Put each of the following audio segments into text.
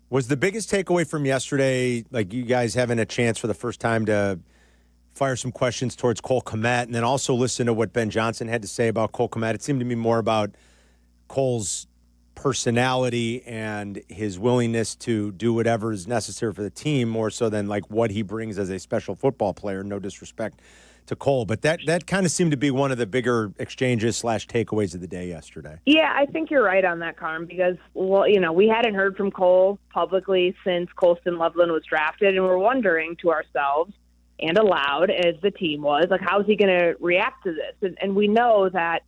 Was the biggest takeaway from yesterday, like you guys having a chance for the first time to fire some questions towards Cole Kmet and then also listen to what Ben Johnson had to say about Cole Kmet? It seemed to me more about Cole's personality and his willingness to do whatever is necessary for the team more so than like what he brings as a special football player. No disrespect to Cole, but that kind of seemed to be one of the bigger exchanges / takeaways of the day yesterday. Yeah, I think you're right on that, Carm, because, well, we hadn't heard from Cole publicly since Colston Loveland was drafted, and we're wondering to ourselves and aloud, as the team was, like, how's he going to react to this? And we know that,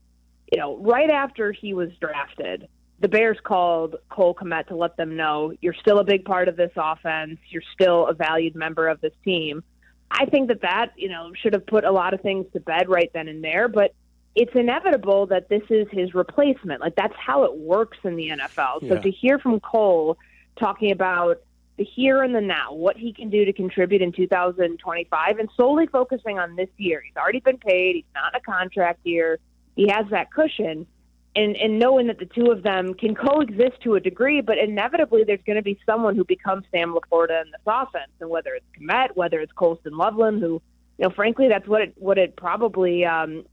right after he was drafted, the Bears called Cole Kmet to let them know, you're still a big part of this offense, you're still a valued member of this team. I think that should have put a lot of things to bed right then and there, but it's inevitable that this is his replacement. Like, that's how it works in the NFL. So to hear from Cole talking about the here and the now, what he can do to contribute in 2025, and solely focusing on this year. He's already been paid. He's not in a contract year. He has that cushion. And knowing that the two of them can coexist to a degree, but inevitably there's going to be someone who becomes Sam Laporta in this offense, and whether it's Kmet, whether it's Colston Loveland, who, frankly, that's what it probably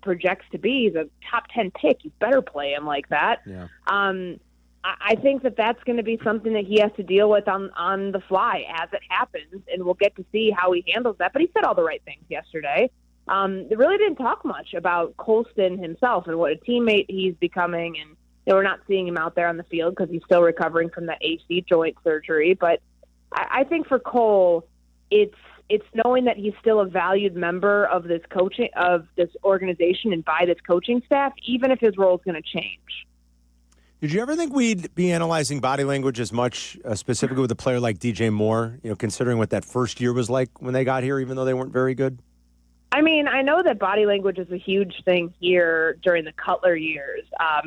projects to be. He's a top 10 pick. You better play him like that. Yeah. I think that's going to be something that he has to deal with on the fly as it happens, and we'll get to see how he handles that. But he said all the right things yesterday. They really didn't talk much about Colston himself and what a teammate he's becoming, and we're not seeing him out there on the field because he's still recovering from that AC joint surgery. But I think for Cole, it's knowing that he's still a valued member of this organization and by this coaching staff, even if his role is going to change. Did you ever think we'd be analyzing body language as much, specifically with a player like DJ Moore, considering what that first year was like when they got here, even though they weren't very good? I mean, I know that body language is a huge thing here during the Cutler years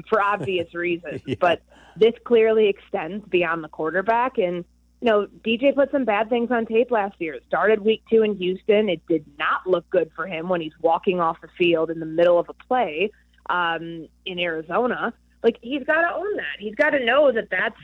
for obvious reasons, but this clearly extends beyond the quarterback. And, DJ put some bad things on tape last year. It started week 2 in Houston. It did not look good for him when he's walking off the field in the middle of a play in Arizona. Like, he's got to own that. He's got to know that that's,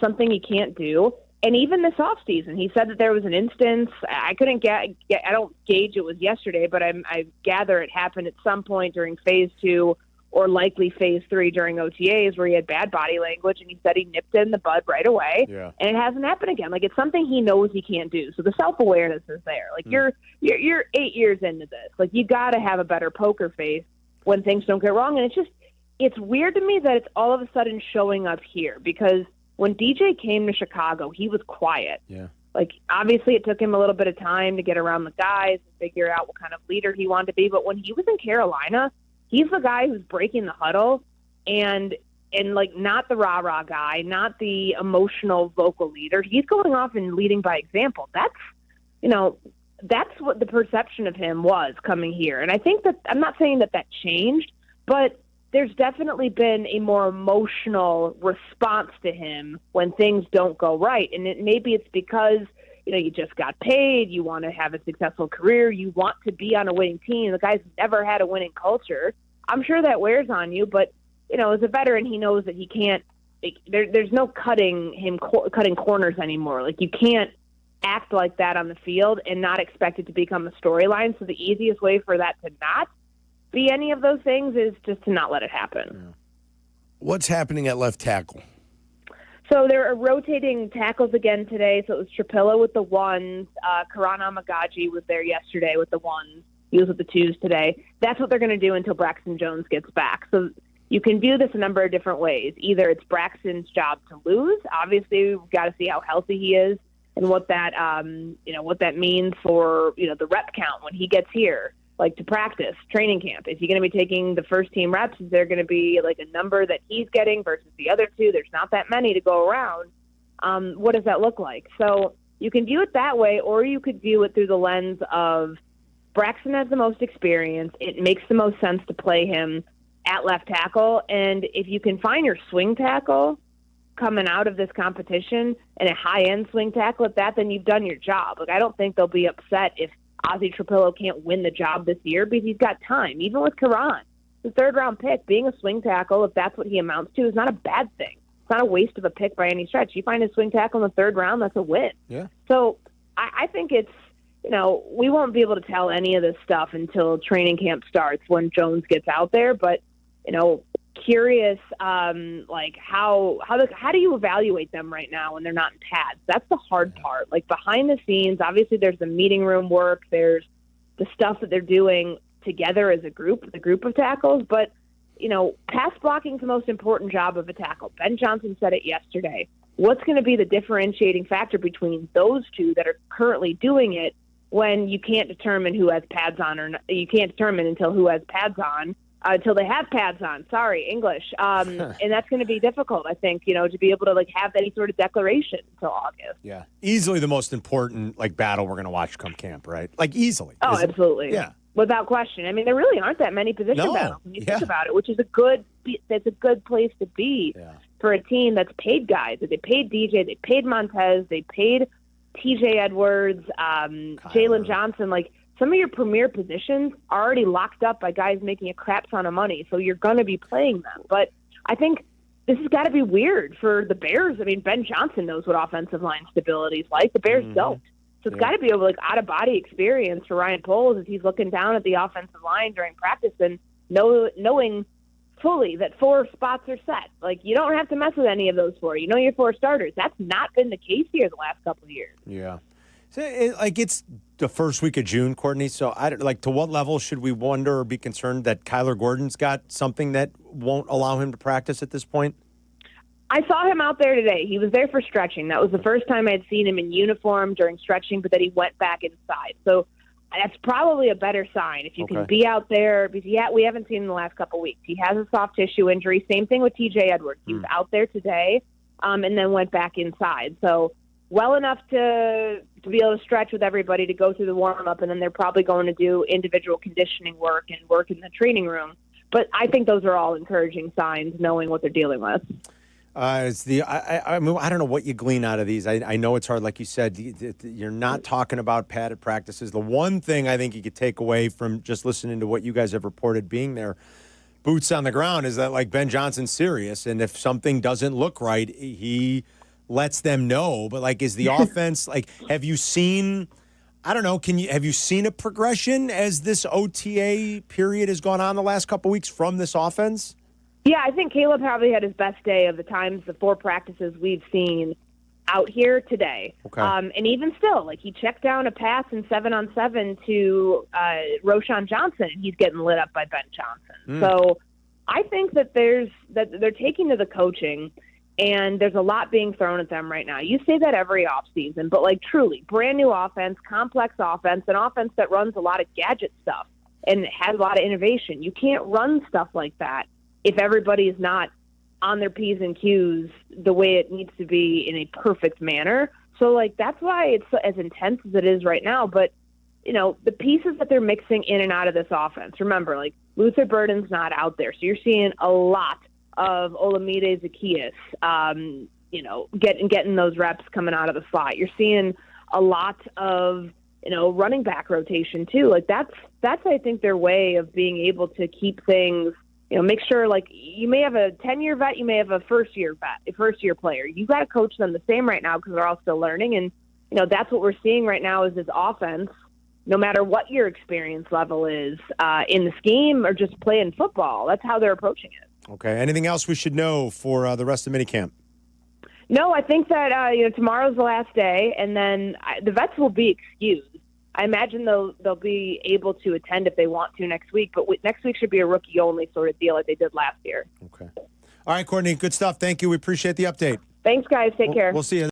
something he can't do. And even this offseason, he said that there was an instance, I couldn't I don't gauge it was yesterday, but I gather it happened at some point during phase 2 or likely phase 3 during OTAs where he had bad body language, and he said he nipped it in the bud right away. Yeah. And it hasn't happened again. Like, it's something he knows he can't do. So the self-awareness is there. Like, you're 8 years into this. Like, you got to have a better poker face when things don't get wrong. And it's weird to me that it's all of a sudden showing up here, because when DJ came to Chicago, he was quiet. Yeah. Like, obviously it took him a little bit of time to get around the guys and figure out what kind of leader he wanted to be. But when he was in Carolina, he's the guy who's breaking the huddle and like, not the rah-rah guy, not the emotional vocal leader. He's going off and leading by example. That's what the perception of him was coming here. And I think that, I'm not saying that changed, but there's definitely been a more emotional response to him when things don't go right. And maybe it's because, you just got paid, you want to have a successful career, you want to be on a winning team. The guy's never had a winning culture. I'm sure that wears on you, but, as a veteran, he knows that he can't, there's no cutting corners anymore. Like, you can't act like that on the field and not expect it to become a storyline. So the easiest way for that to not be any of those things is just to not let it happen. Yeah. What's happening at left tackle? So they're rotating tackles again today. So it was Trapilla with the 1s. Karan Amagaji was there yesterday with the 1s. He was with the 2s today. That's what they're going to do until Braxton Jones gets back. So you can view this a number of different ways. Either it's Braxton's job to lose. Obviously, we've got to see how healthy he is and what that means for, the rep count when he gets here. Like, to practice, training camp. Is he going to be taking the first team reps? Is there going to be like a number that he's getting versus the other 2? There's not that many to go around. What does that look like? So you can view it that way, or you could view it through the lens of Braxton has the most experience. It makes the most sense to play him at left tackle. And if you can find your swing tackle coming out of this competition and a high-end swing tackle at that, then you've done your job. Like, I don't think they'll be upset if Ozzie Trapillo can't win the job this year because he's got time. Even with Karan, the 3rd-round pick, being a swing tackle, if that's what he amounts to, is not a bad thing. It's not a waste of a pick by any stretch. You find a swing tackle in the third round, that's a win. Yeah. So I think it's, we won't be able to tell any of this stuff until training camp starts when Jones gets out there. But, curious, like how do you evaluate them right now when they're not in pads? That's the hard part. Like behind the scenes, obviously there's the meeting room work. There's the stuff that they're doing together as a group, the group of tackles. But, pass blocking is the most important job of a tackle. Ben Johnson said it yesterday. What's going to be the differentiating factor between those two that are currently doing it when you can't determine who has pads on or not? You can't determine until who has pads on, until they have pads on. Sorry, English. And that's going to be difficult, I think, to be able to have any sort of declaration until August. Yeah. Easily the most important battle we're going to watch come camp, right? Easily. Oh, absolutely. Yeah. Without question. I mean, there really aren't that many position battles when you think about it, which is that's a good place to be for a team that's paid guys. They paid DJ, they paid Montez, they paid TJ Edwards, Jalen Johnson. Some of your premier positions are already locked up by guys making a crap ton of money, so you're going to be playing them. But I think this has got to be weird for the Bears. I mean, Ben Johnson knows what offensive line stability is like. The Bears don't. So it's got to be a out-of-body experience for Ryan Poles as he's looking down at the offensive line during practice and knowing fully that 4 spots are set. You don't have to mess with any of those 4. You know your 4 starters. That's not been the case here the last couple of years. Yeah. So it's the first week of June, Courtney. So to what level should we wonder or be concerned that Kyler Gordon's got something that won't allow him to practice at this point? I saw him out there today. He was there for stretching. That was the first time I'd seen him in uniform during stretching, but then he went back inside. So that's probably a better sign if you can be out there. Because we haven't seen him in the last couple of weeks. He has a soft tissue injury. Same thing with TJ Edwards. He was out there today and then went back inside. So well enough to be able to stretch with everybody to go through the warm-up, and then they're probably going to do individual conditioning work and work in the training room. But I think those are all encouraging signs, knowing what they're dealing with. I don't know what you glean out of these. I know it's hard. Like you said, you're not talking about padded practices. The one thing I think you could take away from just listening to what you guys have reported being there, boots on the ground, is that Ben Johnson's serious. And if something doesn't look right, he lets them know. But is the offense, have you seen, I don't know, have you seen a progression as this OTA period has gone on the last couple of weeks from this offense? Yeah, I think Caleb probably had his best day of the 4 practices we've seen out here today. Okay. And even still, he checked down a pass in 7-on-7 to Roschon Johnson, and he's getting lit up by Ben Johnson. So I think that they're taking to the coaching, and there's a lot being thrown at them right now. You say that every offseason, but truly, brand new offense, complex offense, an offense that runs a lot of gadget stuff and has a lot of innovation. You can't run stuff like that if everybody is not on their P's and Q's the way it needs to be in a perfect manner. So, that's why it's as intense as it is right now. But, the pieces that they're mixing in and out of this offense, remember, Luther Burden's not out there. So you're seeing a lot of Olamide Zaccheaus, getting those reps coming out of the slot. You're seeing a lot of, running back rotation, too. That's I think, their way of being able to keep things, make sure, you may have a 10-year vet, you may have a first-year vet, a first-year player. You got to coach them the same right now because they're all still learning. And, that's what we're seeing right now is this offense, no matter what your experience level is in the scheme or just playing football. That's how they're approaching it. Okay. Anything else we should know for the rest of minicamp? No, I think that, tomorrow's the last day, and then the vets will be excused. I imagine they'll be able to attend if they want to next week, but next week should be a rookie-only sort of deal like they did last year. Okay. All right, Courtney, good stuff. Thank you. We appreciate the update. Thanks, guys. Take care. We'll see you.